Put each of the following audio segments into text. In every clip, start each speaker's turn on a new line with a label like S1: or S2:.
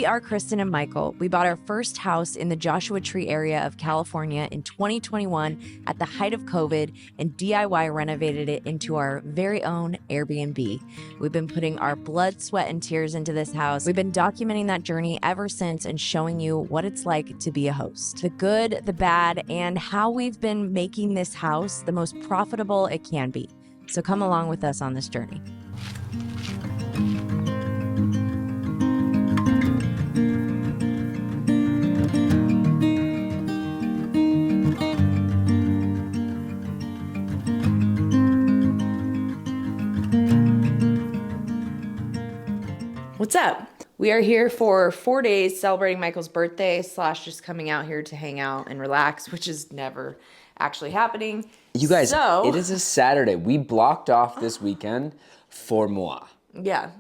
S1: are Kristen and Michael. We bought our first house in the Joshua Tree area of California in 2021 at the height of COVID and DIY renovated it into our very own Airbnb. We've been putting our blood, sweat, and tears into this house. We've been documenting that journey ever since and showing you what it's like to be a host. The good, the bad, and how we've been making this house the most profitable it can be. So come along with us on this journey. What's up? We are here for 4 days celebrating Michael's birthday / just coming out here to hang out and relax, which is never actually happening.
S2: You guys, it is a Saturday. We blocked off this weekend for moi.
S1: Yeah.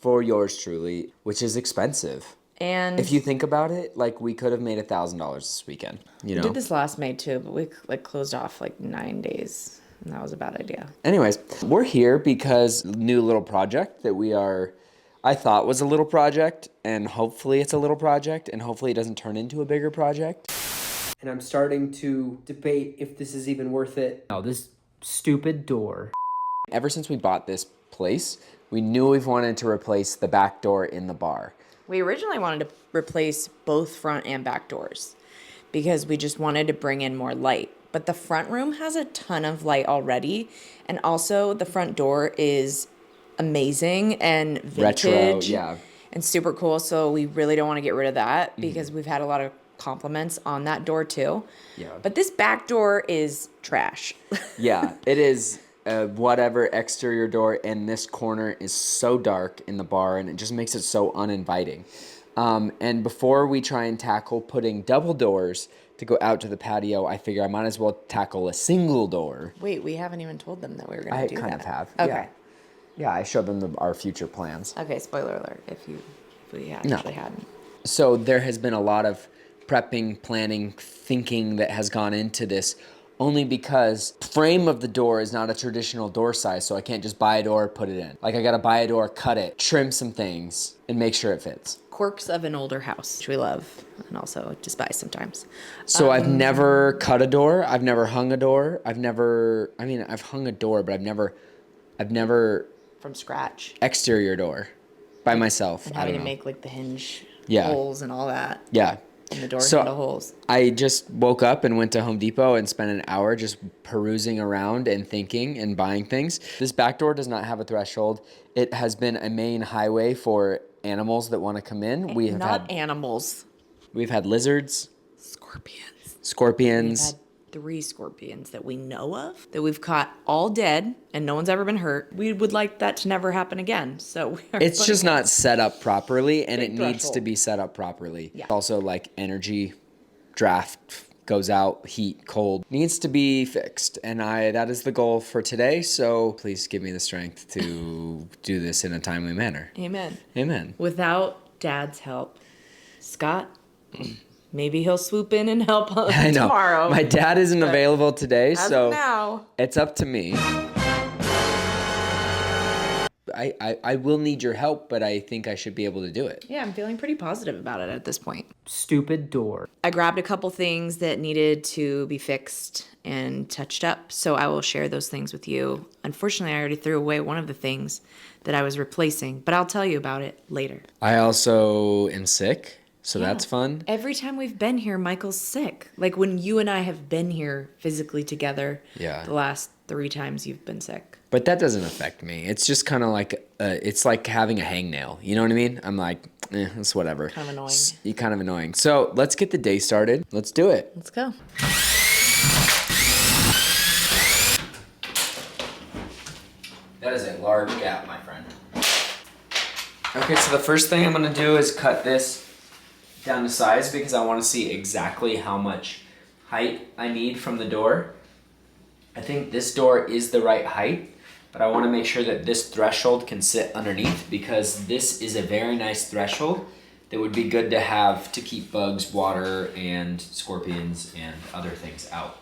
S2: For yours truly, which is expensive.
S1: And
S2: if you think about it, like we could have made $1,000 this weekend. You know?
S1: We did this last May too, but we closed off 9 days. And that was a bad idea.
S2: Anyways, we're here because new little project that I thought was a little project, and hopefully it's a little project, and hopefully it doesn't turn into a bigger project.
S3: And I'm starting to debate if this is even worth it.
S4: Oh, this stupid door.
S2: Ever since we bought this place, we knew we wanted to replace the back door in the bar.
S1: We originally wanted to replace both front and back doors because we just wanted to bring in more light. But the front room has a ton of light already, and also the front door is amazing and vintage.
S2: Retro, yeah.
S1: And super cool, so we really don't want to get rid of that because we've had a lot of compliments on that door too.
S2: Yeah.
S1: But this back door is trash.
S2: Yeah, it is whatever exterior door, and this corner is so dark in the bar, and it just makes it so uninviting. And before we try and tackle putting double doors to go out to the patio, I figure I might as well tackle a single door.
S1: Wait, we haven't even told them that we were going to do that.
S2: I kind of have.
S1: Okay.
S2: Yeah, I showed them our future plans.
S1: Okay, spoiler alert if we actually hadn't.
S2: So there has been a lot of prepping, planning, thinking that has gone into this, only because the frame of the door is not a traditional door size, so I can't just buy a door, put it in. I gotta buy a door, cut it, trim some things, and make sure it fits.
S1: Quirks of an older house, which we love, and also despise sometimes.
S2: So I've never cut a door, I've never hung a door, I've hung a door, but I've never
S1: from scratch.
S2: Exterior door by myself.
S1: And having to make the hinge
S2: Yeah.
S1: holes and all that.
S2: Yeah.
S1: And the door handle holes.
S2: I just woke up and went to Home Depot and spent an hour just perusing around and thinking and buying things. This back door does not have a threshold. It has been a main highway for animals that want to come in.
S1: Animals.
S2: We've had lizards.
S1: We've
S2: Scorpions.
S1: had 3 scorpions that we know of that we've caught all dead and no one's ever been hurt. We would like that to never happen again. So
S2: It's just not set up properly, and it needs to be set up properly.
S1: Yeah.
S2: Also, energy draft goes out, heat, cold, needs to be fixed. And that is the goal for today. So please give me the strength to do this in a timely manner.
S1: Amen.
S2: Amen.
S1: Without Dad's help, Scott, maybe he'll swoop in and help us
S2: I know.
S1: tomorrow.
S2: My dad isn't available today, so
S1: now,
S2: it's up to me. I will need your help, but I think I should be able to do it.
S1: Yeah, I'm feeling pretty positive about it at this point.
S4: Stupid door.
S1: I grabbed a couple things that needed to be fixed and touched up, so I will share those things with you. Unfortunately, I already threw away one of the things that I was replacing, but I'll tell you about it later.
S2: I also am sick. So that's fun.
S1: Every time we've been here, Michael's sick. When you and I have been here physically together, the last 3 times you've been sick.
S2: But that doesn't affect me. It's just kind of it's like having a hangnail. You know what I mean? I'm like, it's whatever.
S1: Kind of annoying.
S2: Kind of annoying. So let's get the day started. Let's do it.
S1: Let's go.
S2: That is a large gap, my friend. Okay, so the first thing I'm going to do is cut this down to size because I want to see exactly how much height I need from the door. I think this door is the right height, but I want to make sure that this threshold can sit underneath because this is a very nice threshold that would be good to have to keep bugs, water, and scorpions and other things out.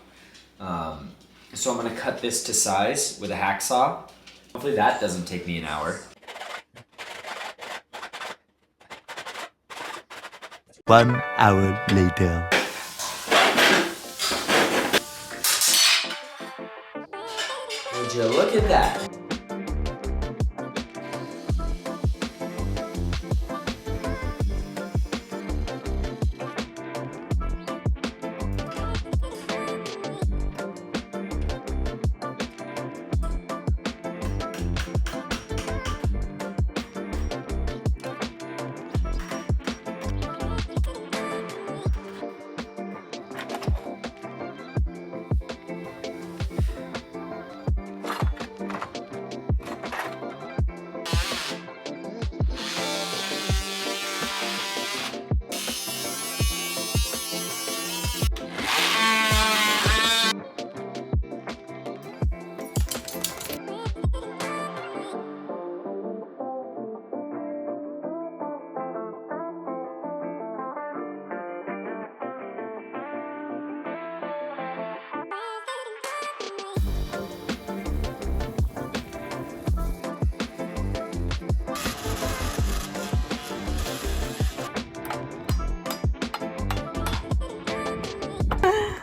S2: So I'm going to cut this to size with a hacksaw. Hopefully that doesn't take me an hour.
S5: 1 hour later.
S2: Would you look at that?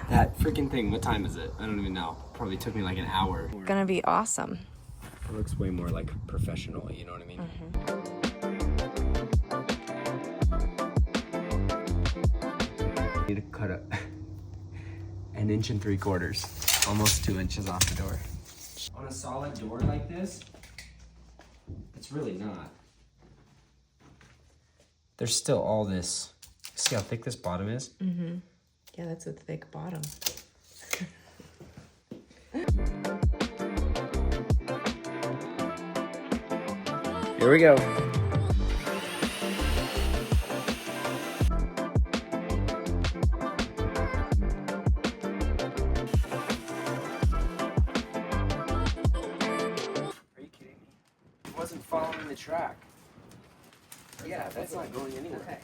S2: That freaking thing, what time is it? I don't even know. Probably took me like an hour.
S1: Gonna be awesome.
S2: It looks way more like professional, you know what I mean? Need to cut an 1 3/4 inches, almost 2 inches off the door. On a solid door like this, it's really not. There's still all this. See how thick this bottom is?
S1: Mm-hmm. Yeah, that's a thick bottom.
S2: Here we go. Are you kidding me? It wasn't following the track. Yeah, that's not going anywhere. Okay.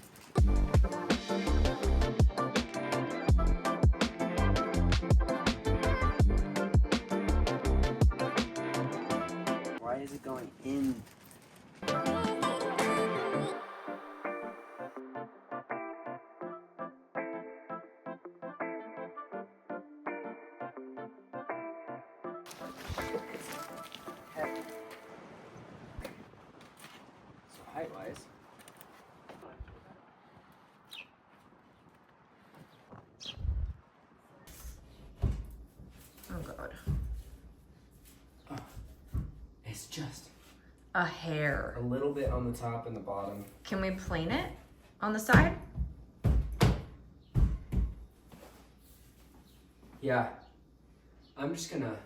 S2: Why is it going in? So height-wise.
S1: Oh God.
S2: It's just
S1: A hair.
S2: a little bit on the top and the bottom.
S1: Can we plane it on the side?
S2: Yeah. I'm just gonna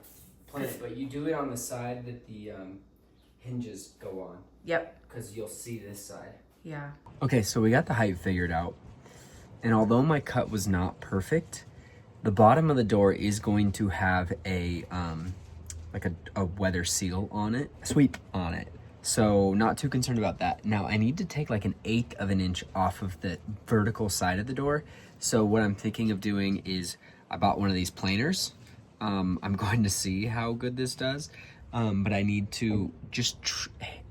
S2: plane it, but you do it on the side that the hinges go on,
S1: Yep.
S2: because you'll see this side.
S1: Yeah.
S2: Okay, so we got the height figured out. And although my cut was not perfect, the bottom of the door is going to have a like a weather seal on it, sweep on it. So not too concerned about that. Now I need to take like 1/8 of an inch off of the vertical side of the door. So what I'm thinking of doing is I bought one of these planers. I'm going to see how good this does. But I need to just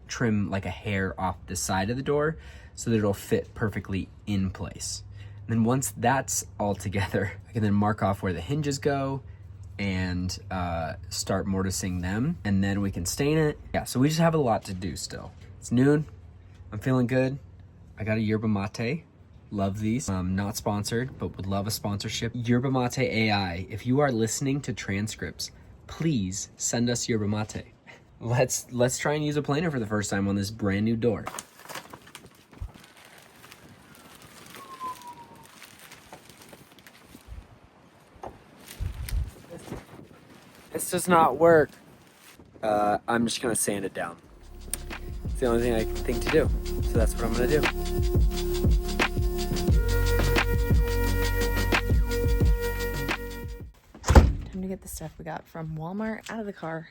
S2: trim like a hair off the side of the door so that it'll fit perfectly in place. And then once that's all together, I can then mark off where the hinges go and start mortising them, and then we can stain it. Yeah, so we just have a lot to do still. It's noon. I'm feeling good. I got a yerba mate. Love these. Not sponsored, but would love a sponsorship. Yerba mate AI. If you are listening to transcripts, please send us yerba mate. Let's try and use a planer for the first time on this brand new door. This does not work. I'm just gonna sand it down. It's the only thing I can think to do. So that's what I'm gonna do.
S1: Time to get the stuff we got from Walmart out of the car.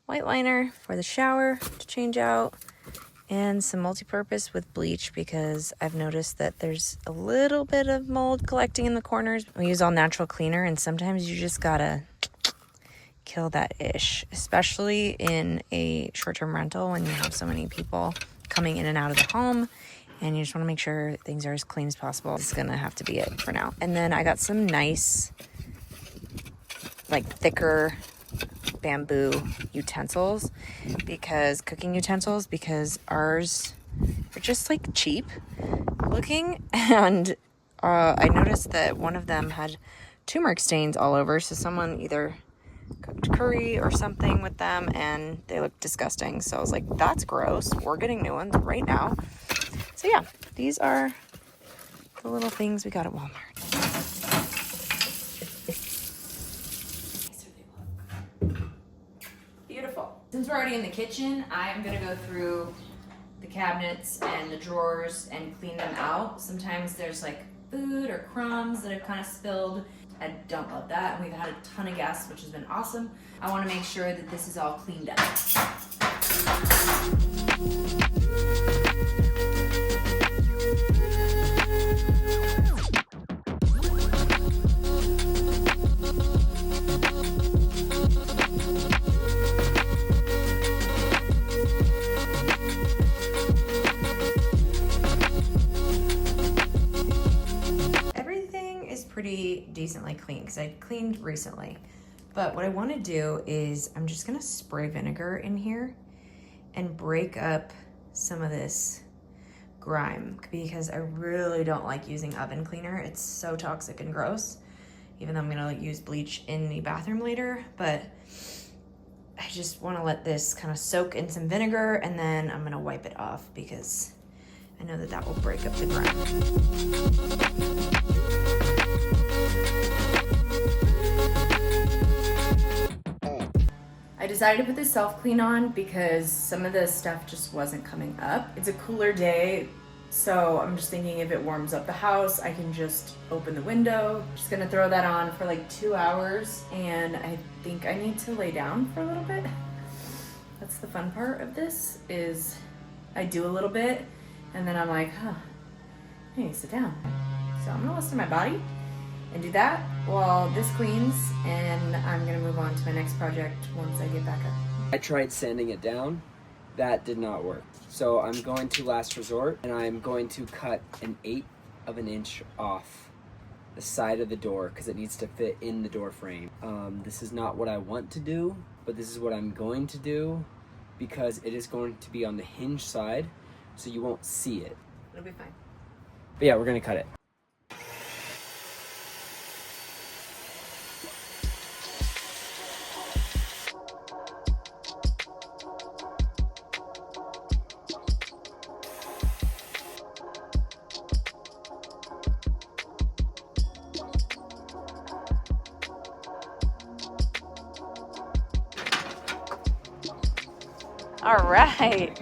S1: White liner for the shower to change out, and some multi-purpose with bleach because I've noticed that there's a little bit of mold collecting in the corners. We use all natural cleaner, and sometimes you just gotta kill that ish, especially in a short-term rental when you have so many people coming in and out of the home and you just want to make sure things are as clean as possible. This is gonna have to be it for now. And then I got some nice, like thicker bamboo utensils, cooking utensils, because ours are just like cheap looking. And I noticed that one of them had turmeric stains all over, so someone either cooked curry or something with them and they looked disgusting. So I was like, that's gross, we're getting new ones right now. So yeah, these are the little things we got at Walmart. Beautiful. Since we're already in the kitchen, I'm gonna go through the cabinets and the drawers and clean them out. Sometimes there's like food or crumbs that have kind of spilled. I don't love that. And we've had a ton of guests, which has been awesome. I want to make sure that this is all cleaned up. Pretty decently clean because I cleaned recently. But what I want to do is I'm just gonna spray vinegar in here and break up some of this grime, because I really don't like using oven cleaner. It's so toxic and gross, even though I'm gonna use bleach in the bathroom later. But I just want to let this kind of soak in some vinegar, and then I'm gonna wipe it off because I know that will break up the grime. I decided to put this self-clean on because some of the stuff just wasn't coming up. It's a cooler day, so I'm just thinking if it warms up the house, I can just open the window. Just gonna throw that on for like 2 hours, and I think I need to lay down for a little bit. That's the fun part of this, is I do a little bit, and then I'm like, huh, I need to sit down. So I'm gonna listen to my body and do that while this cleans, and I'm gonna move on to my next project once I get back up.
S2: I tried sanding it down. That did not work. So I'm going to last resort, and I'm going to cut 1/8 of an inch off the side of the door because it needs to fit in the door frame. This is not what I want to do, but this is what I'm going to do because it is going to be on the hinge side, so you won't see it.
S1: It'll be fine.
S2: But yeah, we're gonna cut it.
S1: All right.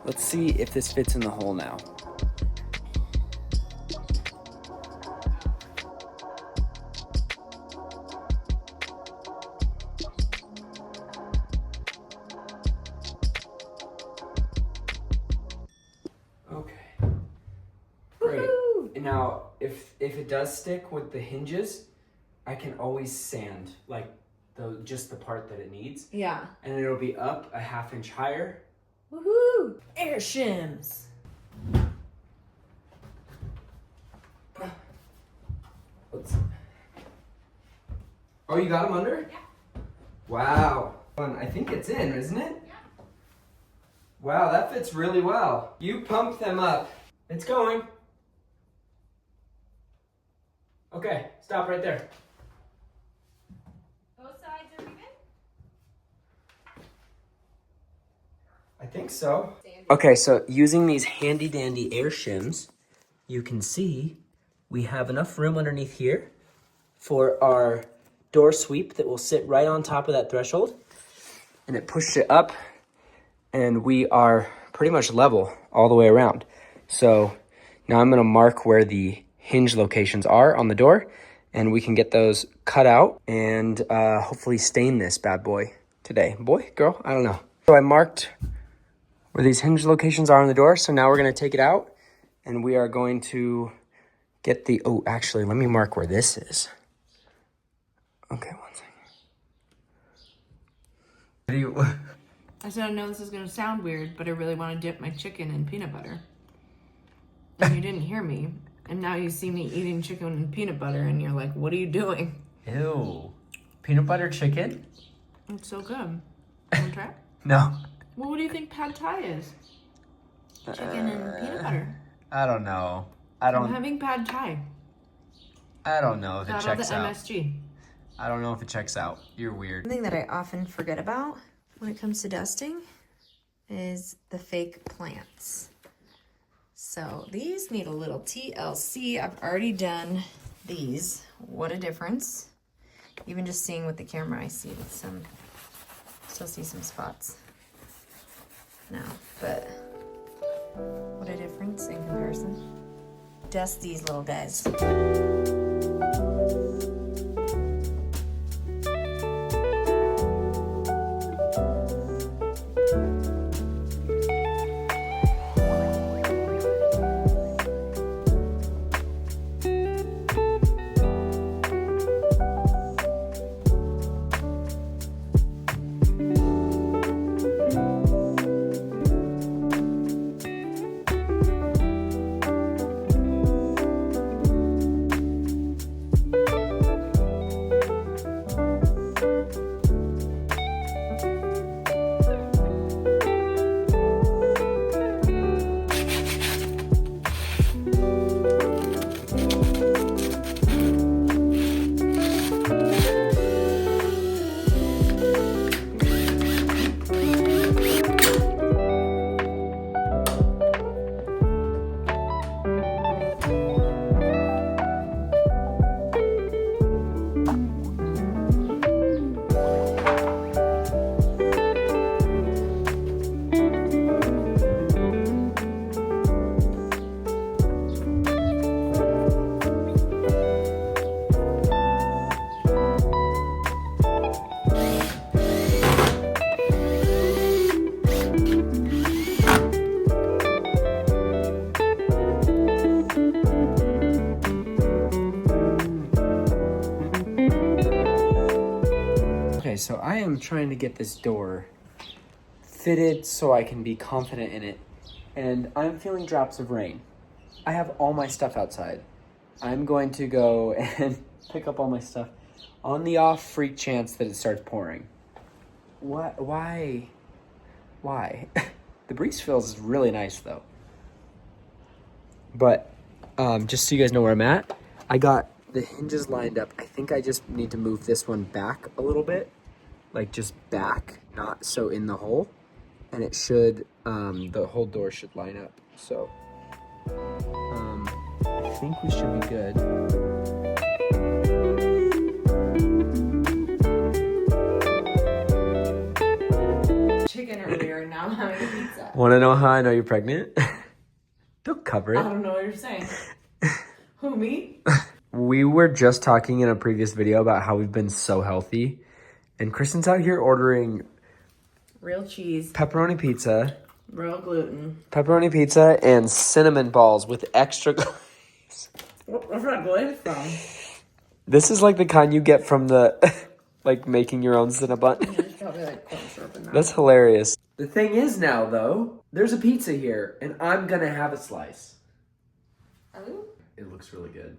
S2: Let's see if this fits in the hole now. Okay. Great. And now, if it does stick with the hinges, I can always sand, like just the part that it needs.
S1: Yeah.
S2: And it'll be up a 1/2 inch higher.
S1: Woohoo! Air shims.
S2: Oh, you got them under? Yeah. Wow. I think it's in, isn't it? Yeah. Wow, that fits really well. You pump them up. It's going. Okay, stop right there.
S1: Both sides are even?
S2: I think so. Okay, so using these handy dandy air shims, you can see we have enough room underneath here for our door sweep that will sit right on top of that threshold. And it pushed it up, and we are pretty much level all the way around. So now I'm gonna mark where the hinge locations are on the door, and we can get those cut out and hopefully stain this bad boy today. Boy, girl, I don't know. So I marked where these hinge locations are on the door. So now we're gonna take it out, and we are going to get the, oh, actually, let me mark where this is. Okay, 1 second. What do you,
S1: I said, I know this is going to sound weird, but I really want to dip my chicken in peanut butter. And you didn't hear me. And now you see me eating chicken and peanut butter, and you're like, what are you doing?
S2: ew. Peanut butter chicken?
S1: It's so good. Want to try it?
S2: No.
S1: Well, what do you think pad thai is? Chicken and peanut butter.
S2: I don't know.
S1: I'm having pad thai.
S2: I don't know if it
S1: Out of the
S2: checks out.
S1: MSG.
S2: I don't know if it checks out. You're weird.
S1: Something that I often forget about when it comes to dusting is the fake plants. So these need a little TLC. I've already done these. What a difference. Even just seeing with the camera, I see some, still see some spots now, but what a difference in comparison. Dust these little guys.
S2: Okay, so I am trying to get this door fitted so I can be confident in it. And I'm feeling drops of rain. I have all my stuff outside. I'm going to go and pick up all my stuff on the off freak chance that it starts pouring. What? Why? The breeze feels really nice though. But just so you guys know where I'm at, I got the hinges lined up. I think I just need to move this one back a little bit. Like just back, not so in the hole. And it should, the whole door should line up. So, I think we should be good.
S1: Chicken earlier, and now I'm having a pizza.
S2: Want to know how I know you're pregnant? Don't cover
S1: I
S2: it.
S1: don't know what you're saying. Who, me?
S2: We were just talking in a previous video about how we've been so healthy. And Kristen's out here ordering
S1: Real cheese,
S2: pepperoni pizza,
S1: real gluten.
S2: pepperoni pizza, and cinnamon balls with extra glaze.
S1: Where's that glaze from?
S2: This is like the kind you get from the, like making your own Cinnabon.
S1: There's probably like corn syrup in that.
S2: That's hilarious. The thing is now, though, there's a pizza here, and I'm gonna have a slice.
S1: Oh.
S2: It looks really good.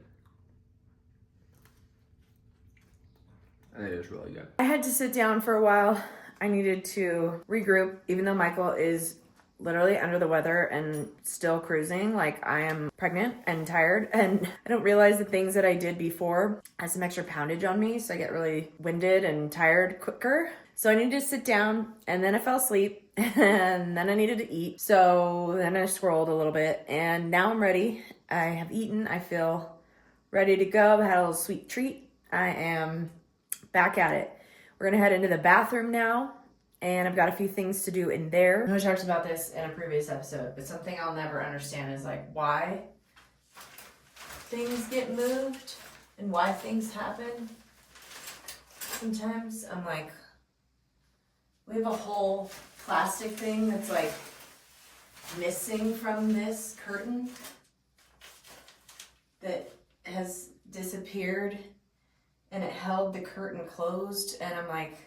S2: And it is really good.
S1: I had to sit down for a while. I needed to regroup, even though Michael is literally under the weather and still cruising. Like, I am pregnant and tired, and I don't realize the things that I did before had some extra poundage on me, so I get really winded and tired quicker. So I needed to sit down, and then I fell asleep, and then I needed to eat. So then I scrolled a little bit, and now I'm ready. I have eaten. I feel ready to go. I had a little sweet treat. I am back at it. We're gonna head into the bathroom now, and I've got a few things to do in there. I know I talked about this in a previous episode, but something I'll never understand is like why things get moved and why things happen. Sometimes I'm like, we have a whole plastic thing that's like missing from this curtain that has disappeared and it held the curtain closed, and I'm like,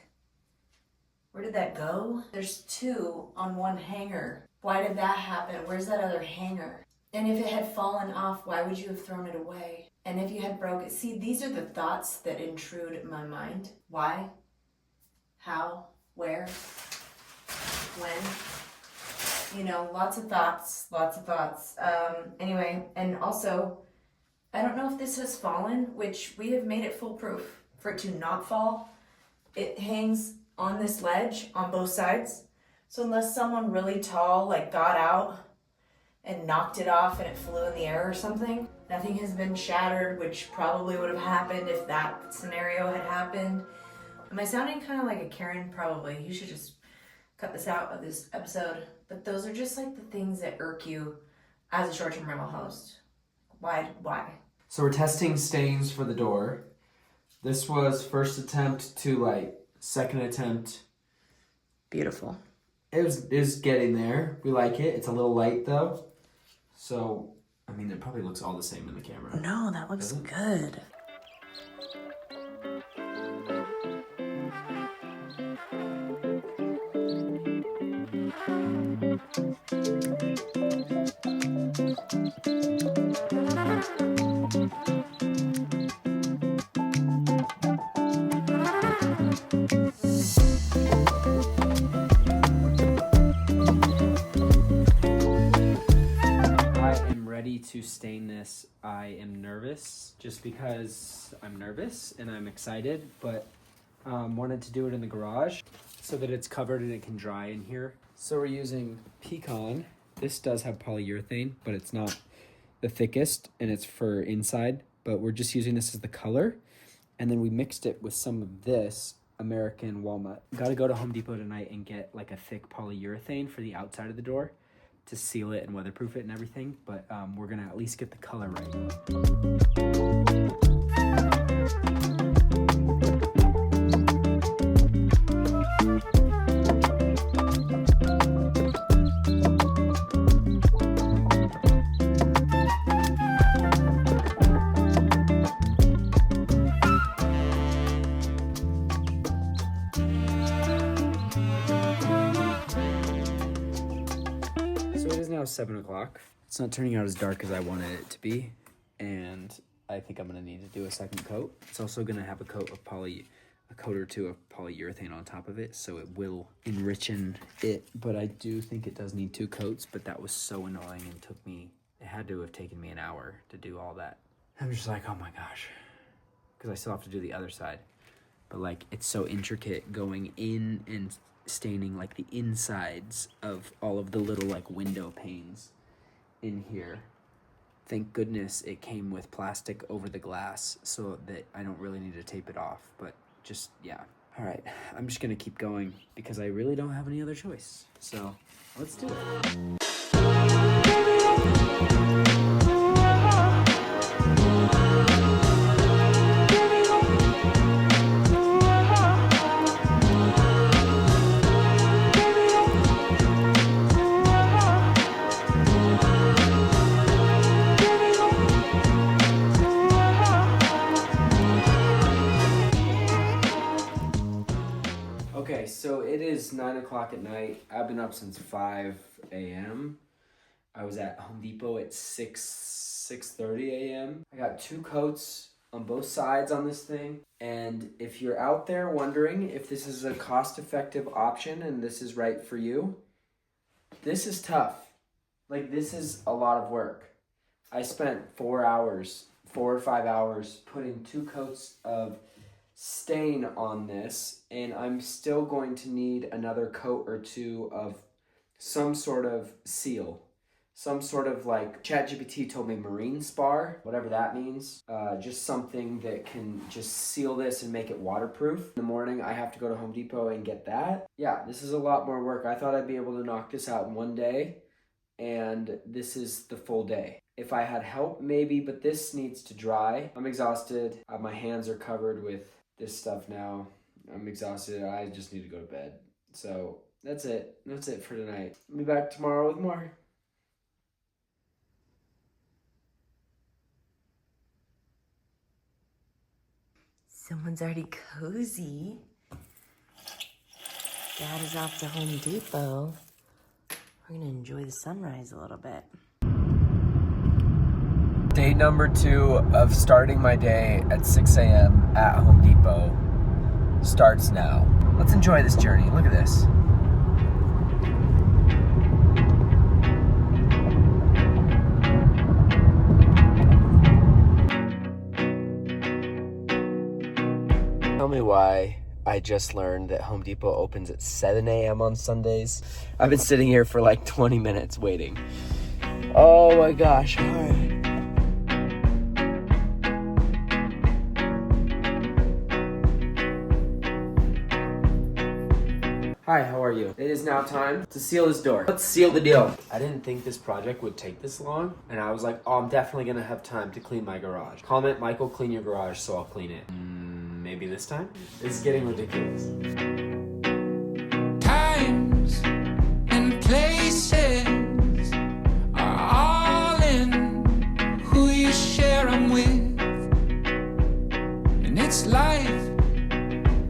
S1: where did that go? There's two on one hanger. Why did that happen? Where's that other hanger? And if it had fallen off, why would you have thrown it away? And if you had broke it, see, these are the thoughts that intrude my mind. Why? How? Where? When? You know, lots of thoughts. Anyway, and also, I don't know if this has fallen, which we have made it foolproof for it to not fall. It hangs on this ledge on both sides. So unless someone really tall like got out and knocked it off and it flew in the air or something, nothing has been shattered, which probably would have happened if that scenario had happened. Am I sounding kind of like a Karen? Probably. You should just cut this out of this episode. But those are just like the things that irk you as a short-term rental host. Why?
S2: So we're testing stains for the door. This was first attempt to like second attempt.
S1: Beautiful.
S2: It was getting there. We like it. It's a little light though. So, I mean, it probably looks all the same in the camera.
S1: No, that looks good.
S4: To stain this, I am nervous just because I'm nervous and I'm excited, but wanted to do it in the garage so that it's covered and it can dry in here. So we're using pecan. This does have polyurethane, but it's not the thickest and it's for inside, but we're just using this as the color. And then we mixed it with some of this American walnut. Got to go to Home Depot tonight and get like a thick polyurethane for the outside of the door to seal it and weatherproof it and everything, but we're gonna at least get the color right. Now 7 o'clock. It's not turning out as dark as I wanted it to be, and I think I'm gonna need to do a second coat. It's also gonna have a coat or two of polyurethane on top of it, so it will enrichen it. But I do think it does need 2 coats. But that was so annoying and it had to have taken me an hour to do all that. I'm just like, oh my gosh, because I still have to do the other side. But like, it's so intricate going in and staining like the insides of all of the little like window panes in here. Thank goodness it came with plastic over the glass so that I don't really need to tape it off, but just, yeah. All right, I'm just gonna keep going because I really don't have any other choice. So let's do it. Okay, so it is 9 o'clock at night. I've been up since 5 a.m. I was at Home Depot at 6:30 a.m. I got 2 coats on both sides on this thing. And if you're out there wondering if this is a cost-effective option and this is right for you, this is tough. Like, this is a lot of work. I spent 4 or 5 hours putting 2 coats of stain on this, and I'm still going to need another coat or 2 of some sort of seal. Some sort of, like, ChatGPT told me marine spar, whatever that means. Just something that can just seal this and make it waterproof. In the morning, I have to go to Home Depot and get that. Yeah, this is a lot more work. I thought I'd be able to knock this out in one day, and this is the full day. If I had help, maybe, but this needs to dry. I'm exhausted. My hands are covered with this stuff now. I'm exhausted. I just need to go to bed. So that's it. That's it for tonight. I'll be back tomorrow with more.
S1: Someone's already cozy. Dad is off to Home Depot. We're gonna enjoy the sunrise a little bit.
S4: Day number 2 of starting my day at 6 a.m. at Home Depot starts now. Let's enjoy this journey. Look at this. Tell me why I just learned that Home Depot opens at 7 a.m. on Sundays. I've been sitting here for like 20 minutes waiting. Oh my gosh, all right. Hi, how are you? It is now time to seal this door. Let's seal the deal. I didn't think this project would take this long, and I was like, oh, I'm definitely gonna have time to clean my garage. Comment, Michael, clean your garage, so I'll clean it. Maybe this time? This is getting ridiculous.
S6: Times and places are all in who you share them with, and it's life.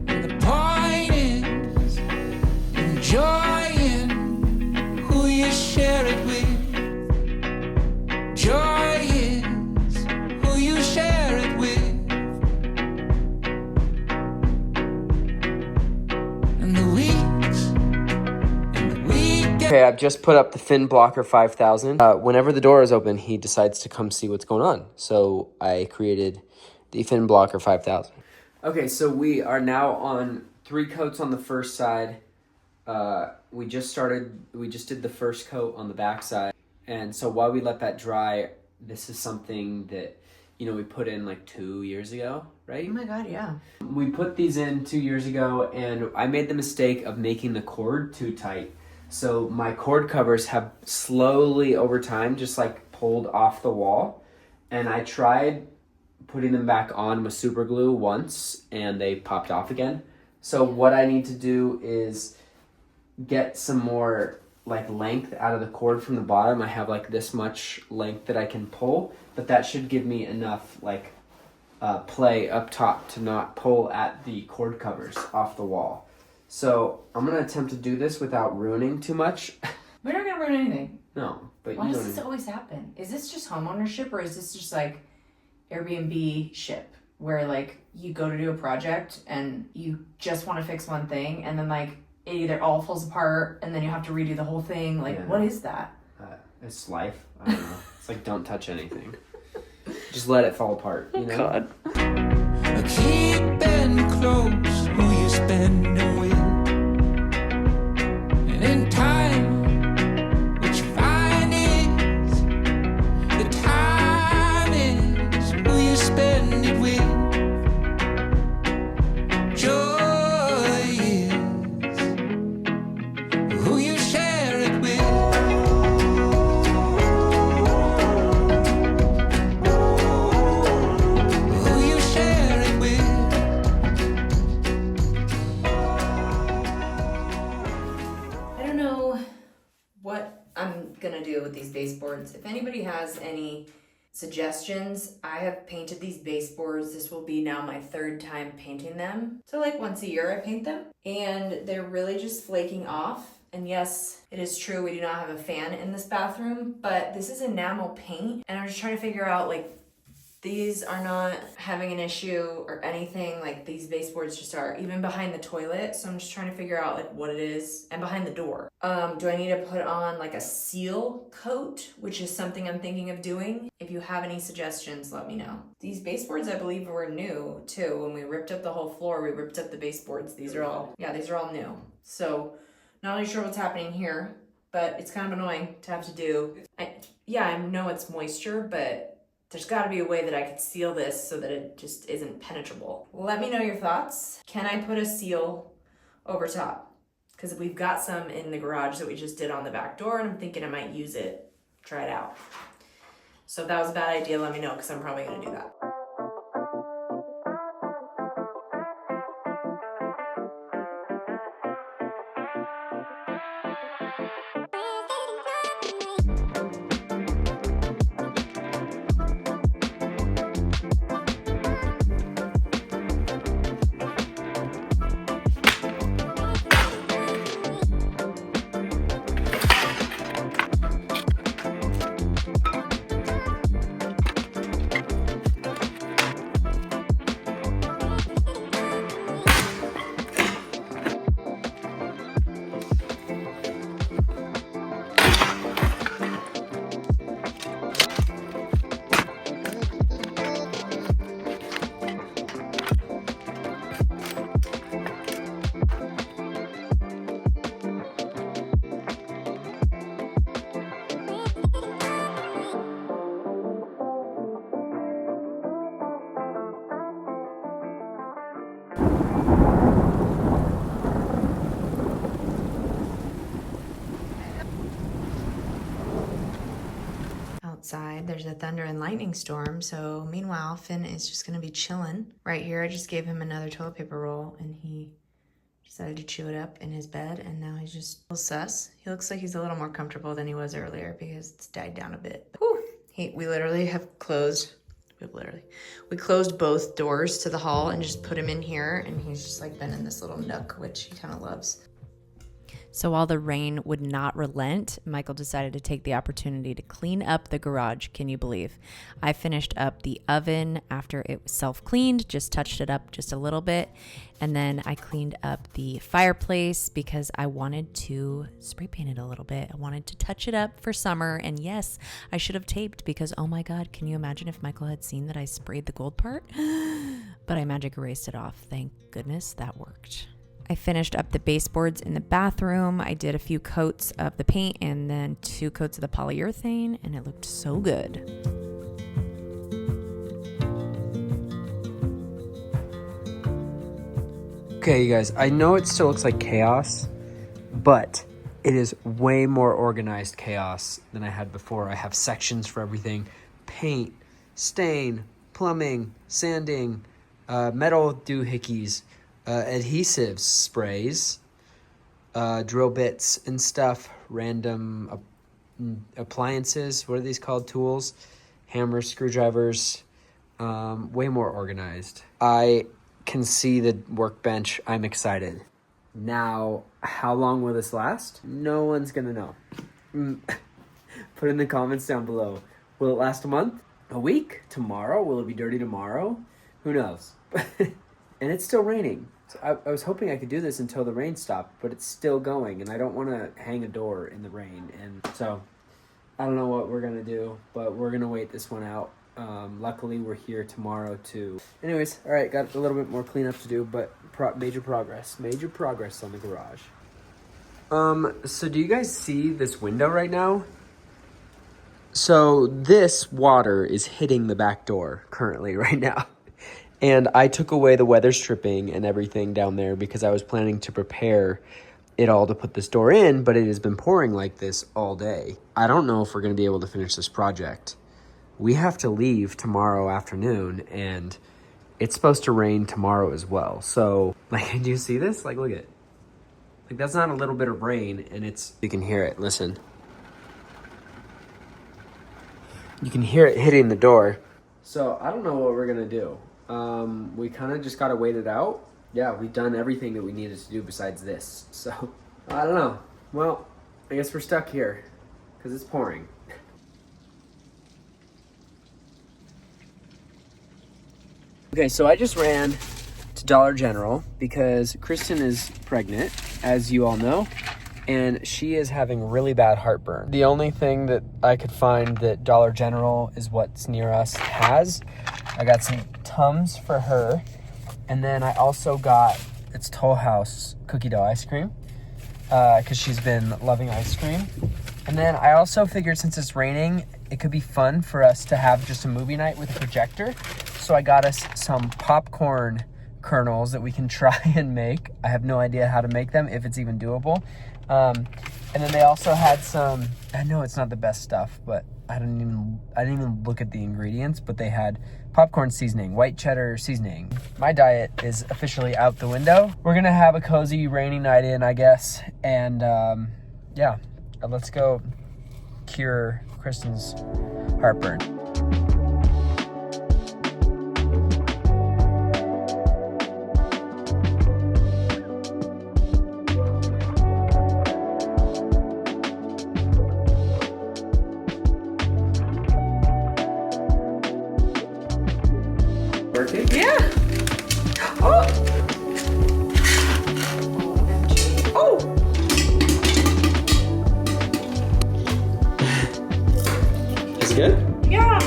S6: And the point is enjoying who you share it with. Joy is who you share it with.
S4: Okay, I've just put up the Fin Blocker 5000. Whenever the door is open, he decides to come see what's going on. So I created the Fin Blocker 5000. Okay, so we are now on 3 coats on the first side. We just did the first coat on the back side. And so while we let that dry, this is something that, we put in like 2 years ago, right?
S1: Oh my God, yeah.
S4: We put these in 2 years ago, and I made the mistake of making the cord too tight. So my cord covers have slowly over time just like pulled off the wall. And I tried putting them back on with super glue once and they popped off again. So what I need to do is get some more like length out of the cord from the bottom. I have like this much length that I can pull, but that should give me enough like play up top to not pull at the cord covers off the wall. So I'm gonna attempt to do this without ruining too much.
S1: We're not gonna ruin anything.
S4: No, but
S1: Why does this always happen? Is this just homeownership or is this just like Airbnb ship where like you go to do a project and you just want to fix one thing and then like it either all falls apart and then you have to redo the whole thing? Like, what is that?
S4: It's life. I don't know. It's like don't touch anything. Just let it fall apart. You know?
S1: God.
S6: Keeping close who you spending with, and in time, what you find is the time is who you spend it with. Joy is who you share it with.
S1: Gonna do with these baseboards. If anybody has any suggestions, I have painted these baseboards. This will be now my 3rd time painting them. So like once a year I paint them and they're really just flaking off. And yes, it is true we do not have a fan in this bathroom, but this is enamel paint and I'm just trying to figure out like these are not having an issue or anything. Like these baseboards just are, even behind the toilet. So I'm just trying to figure out like what it is, and behind the door. Do I need to put on like a seal coat, which is something I'm thinking of doing? If you have any suggestions, let me know. These baseboards I believe were new too. When we ripped up the whole floor, we ripped up the baseboards. These are all new. So not really sure what's happening here, but it's kind of annoying to have to do. I know it's moisture, but there's got to be a way that I could seal this so that it just isn't penetrable. Let me know your thoughts. Can I put a seal over top? Because we've got some in the garage that we just did on the back door, and I'm thinking I might use it, try it out. So if that was a bad idea, let me know, because I'm probably going to do that. outside. There's a thunder and lightning storm. So meanwhile, Finn is just gonna be chilling right here. I just gave him another toilet paper roll and he decided to chew it up in his bed, and now he's just a little sus. He looks like he's a little more comfortable than he was earlier because it's died down a bit. Whew. We literally have closed, we closed both doors to the hall and just put him in here, and he's just like been in this little nook, which he kind of loves. So while the rain would not relent, Michael decided to take the opportunity to clean up the garage. Can you believe? I finished up the oven after it was self-cleaned, just touched it up just a little bit. And then I cleaned up the fireplace because I wanted to spray paint it a little bit. I wanted to touch it up for summer. And yes, I should have taped because, oh my God, can you imagine if Michael had seen that I sprayed the gold part? But I magic erased it off. Thank goodness that worked. I finished up the baseboards in the bathroom. I did a few coats of the paint and then 2 coats of the polyurethane, and it looked so good.
S4: Okay, you guys, I know it still looks like chaos, but it is way more organized chaos than I had before. I have sections for everything: paint, stain, plumbing, sanding, metal doohickeys, adhesives, sprays, drill bits and stuff, random appliances. What are these called? Tools, hammers, screwdrivers. Way more organized. I can see the workbench. I'm excited. Now, how long will this last? No one's gonna know. Put in the comments down below. Will it last a month? A week? Tomorrow? Will it be dirty tomorrow? Who knows? And it's still raining. So I was hoping I could do this until the rain stopped, but it's still going, and I don't want to hang a door in the rain. And so I don't know what we're going to do, but we're going to wait this one out. Luckily, we're here tomorrow, too. Anyways, all right, got a little bit more cleanup to do, but major progress on the garage. So do you guys see this window right now? So this water is hitting the back door currently right now. And I took away the weather stripping and everything down there because I was planning to prepare it all to put this door in, but it has been pouring like this all day. I don't know if we're going to be able to finish this project. We have to leave tomorrow afternoon, and it's supposed to rain tomorrow as well. So, like, do you see this? Like, look at it. Like, that's not a little bit of rain, and you can hear it. Listen. You can hear it hitting the door. So, I don't know what we're going to do. We kind of just got to wait it out. Yeah, we've done everything that we needed to do besides this. So, I don't know. Well, I guess we're stuck here because it's pouring. Okay, so I just ran to Dollar General because Kristen is pregnant, as you all know, and she is having really bad heartburn. The only thing that I could find that Dollar General is what's near us has, I got some Tums for her, and then I also got, it's Toll House cookie dough ice cream, because she's been loving ice cream. And then I also figured since it's raining, it could be fun for us to have just a movie night with a projector. So I got us some popcorn kernels that we can try and make. I have no idea how to make them, if it's even doable. And then they also had some, I know it's not the best stuff, but I didn't even look at the ingredients, but they had popcorn seasoning, white cheddar seasoning. My diet is officially out the window. We're gonna have a cozy rainy night in, I guess. And yeah, let's go cure Kristen's heartburn. Working?
S1: Yeah. Oh. Oh.
S4: Is it good?
S1: Yeah.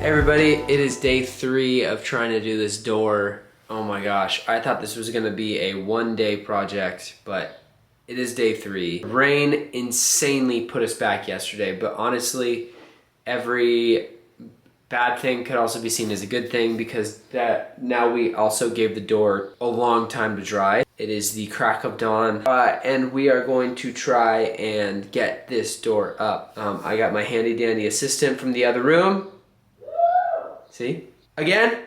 S2: Hey everybody, it is day 3 of trying to do this door. Oh my gosh, I thought this was gonna be a one-day project, but It is day 3. Rain insanely put us back yesterday, but honestly, every bad thing could also be seen as a good thing because that now we also gave the door a long time to dry. It is the crack of dawn, and we are going to try and get this door up. I got my handy dandy assistant from the other room. See? Again?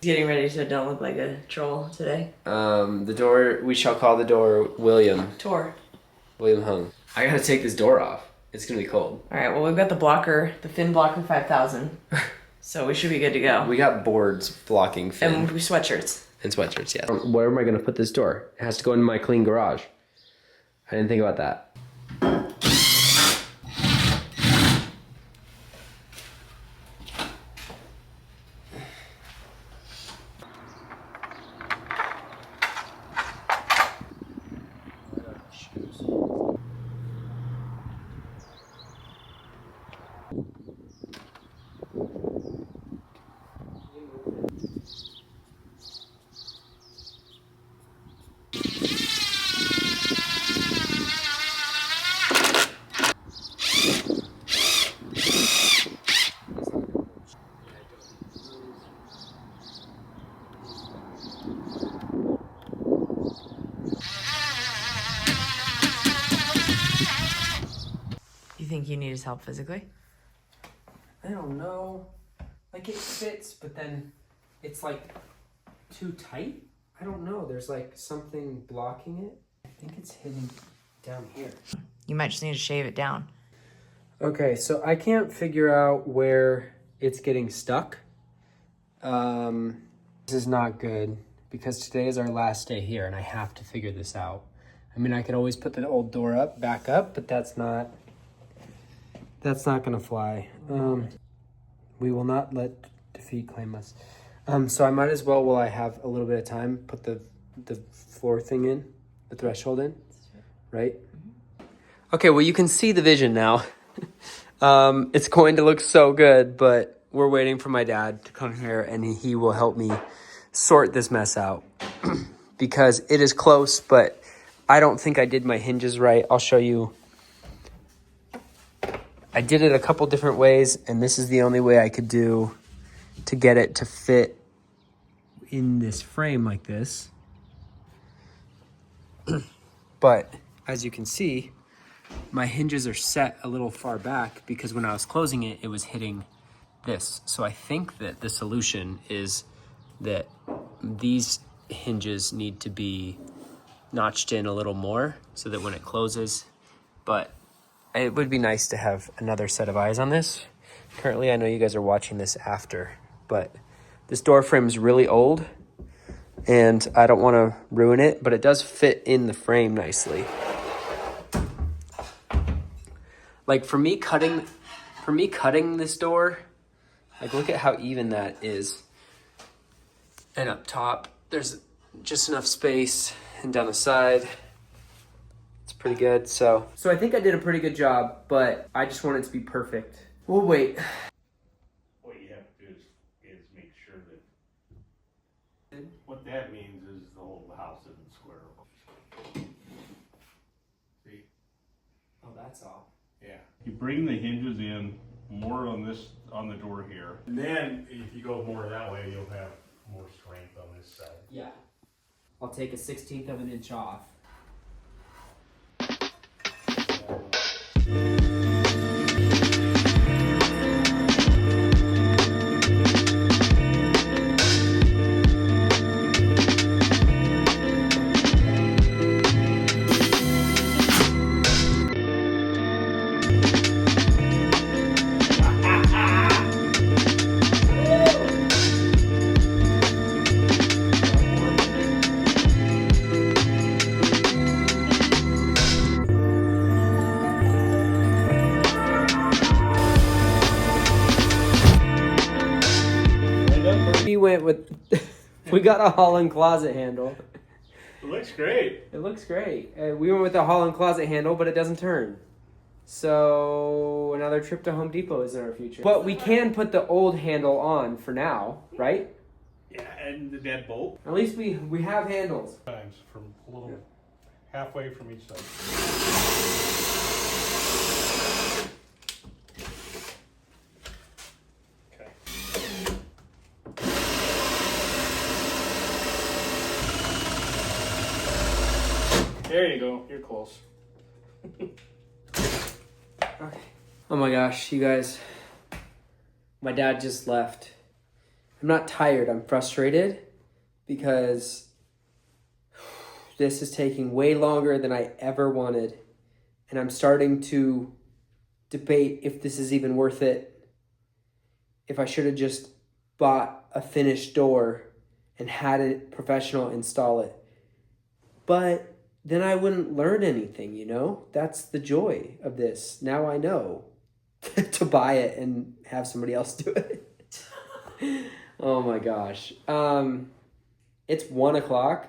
S1: Getting ready so don't look like a troll today.
S2: The door, we shall call the door William Hung. I gotta take this door off. It's gonna be cold.
S1: All right, well, we've got the blocker, the Fin Blocker 5000. So we should be good to go.
S2: We got boards blocking Fin.
S1: And sweatshirts.
S2: And sweatshirts, yeah. Where am I gonna put this door? It has to go into my clean garage. I didn't think about that.
S1: You think you need his help physically?
S3: I don't know. Like it fits, but then it's like too tight. I don't know. There's like something blocking it. I think it's hidden down here.
S1: You might just need to shave it down.
S3: Okay, so I can't figure out where it's getting stuck. This is not good because today is our last day here and I have to figure this out. I mean, I could always put the old door back up, but that's not gonna fly. We will not let defeat claim us. So I might as well, while I have a little bit of time, put the floor thing in, the threshold in, right? Okay, well, you can see the vision now. It's going to look so good, but we're waiting for my dad to come here and he will help me sort this mess out because it is close, but I don't think I did my hinges right. I'll show you. I did it a couple different ways, and this is the only way I could do to get it to fit in this frame like this. But as you can see, my hinges are set a little far back because when I was closing it, it was hitting this. So I think that the solution is that these hinges need to be notched in a little more so that when it closes, but it would be nice to have another set of eyes on this. Currently, I know you guys are watching this after, but this door frame is really old and I don't want to ruin it, but it does fit in the frame nicely. Like for me cutting this door, like look at how even that is. And up top, there's just enough space, and down the side, it's pretty good. So I think I did a pretty good job, but I just want it to be perfect. We'll wait.
S7: What you have to do is make sure that what that means is the whole house isn't square. See?
S3: Oh, that's all.
S7: Yeah. You bring the hinges in more on the door here. And then if you go more that way, you'll have more strength on this side.
S3: Yeah. I'll take a 1/16 of an inch off. We went with, we got a Holland closet handle.
S7: It looks great.
S3: It looks great. We went with a Holland closet handle, but it doesn't turn. So another trip to Home Depot is in our future. But we can put the old handle on for now, right?
S7: Yeah, and the deadbolt.
S3: At least we have handles.
S7: Times from a little halfway from each side. Okay. There you go. You're close.
S3: Oh my gosh, you guys. My dad just left. I'm not tired, I'm frustrated because this is taking way longer than I ever wanted. And I'm starting to debate if this is even worth it. If I should have just bought a finished door and had a professional install it. But then I wouldn't learn anything, you know? That's the joy of this. Now I know to buy it and have somebody else do it. Oh my gosh. It's 1 o'clock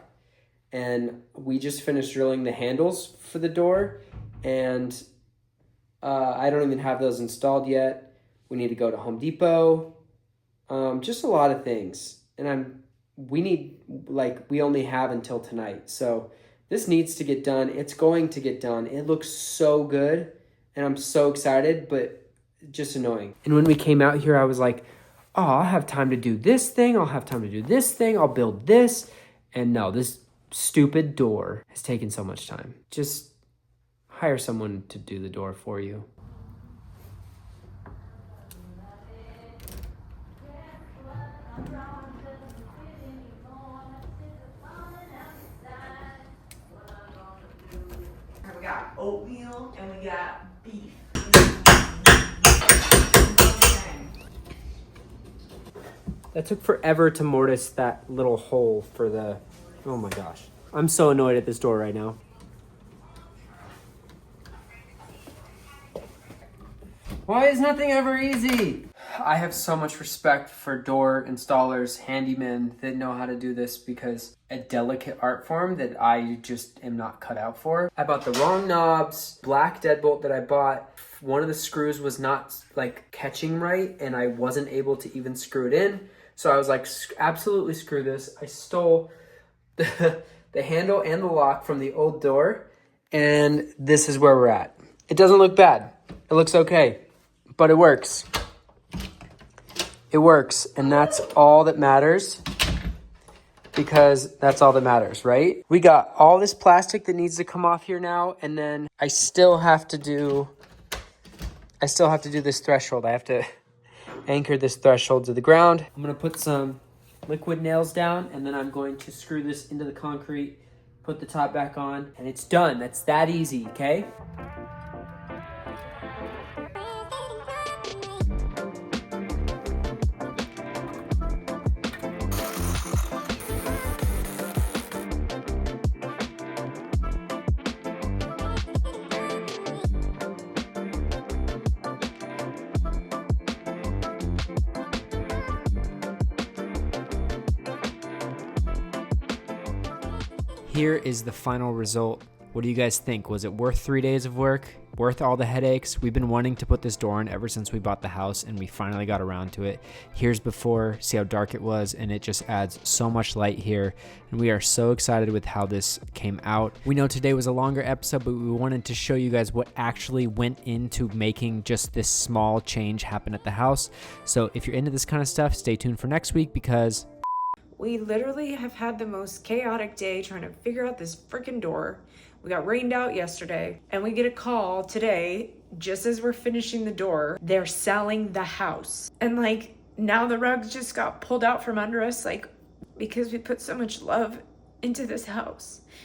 S3: and we just finished drilling the handles for the door and I don't even have those installed yet. We need to go to Home Depot. Just a lot of things. And we only have until tonight. So this needs to get done. It's going to get done. It looks so good and I'm so excited, but just annoying. And when we came out here, I was like, oh, I'll have time to do this thing. I'll have time to do this thing. I'll build this. And no, this stupid door has taken so much time. Just hire someone to do the door for you.
S8: We got oatmeal and we got beef.
S3: That took forever to mortise that little hole for the... Oh my gosh. I'm so annoyed at this door right now. Why is nothing ever easy? I have so much respect for door installers, handymen that know how to do this because a delicate art form that I just am not cut out for. I bought the wrong knobs, black deadbolt that I bought. One of the screws was not like catching right and I wasn't able to even screw it in. So I was like, absolutely screw this. I stole the handle and the lock from the old door and this is where we're at. It doesn't look bad. It looks okay, but it works. It works, and that's all that matters because that's all that matters, right? We got all this plastic that needs to come off here now, and then I still have to do this threshold. I have to anchor this threshold to the ground. I'm gonna put some liquid nails down, and then I'm going to screw this into the concrete, put the top back on, and it's done. That's that easy, okay? Here is the final result. What do you guys think? Was it worth 3 days of work? Worth all the headaches? We've been wanting to put this door in ever since we bought the house and we finally got around to it. Here's before, see how dark it was, and it just adds so much light here. And we are so excited with how this came out. We know today was a longer episode, but we wanted to show you guys what actually went into making just this small change happen at the house. So if you're into this kind of stuff, stay tuned for next week because
S9: we literally have had the most chaotic day trying to figure out this freaking door. We got rained out yesterday and we get a call today just as we're finishing the door. They're selling the house. And like now the rugs just got pulled out from under us like because we put so much love into this house.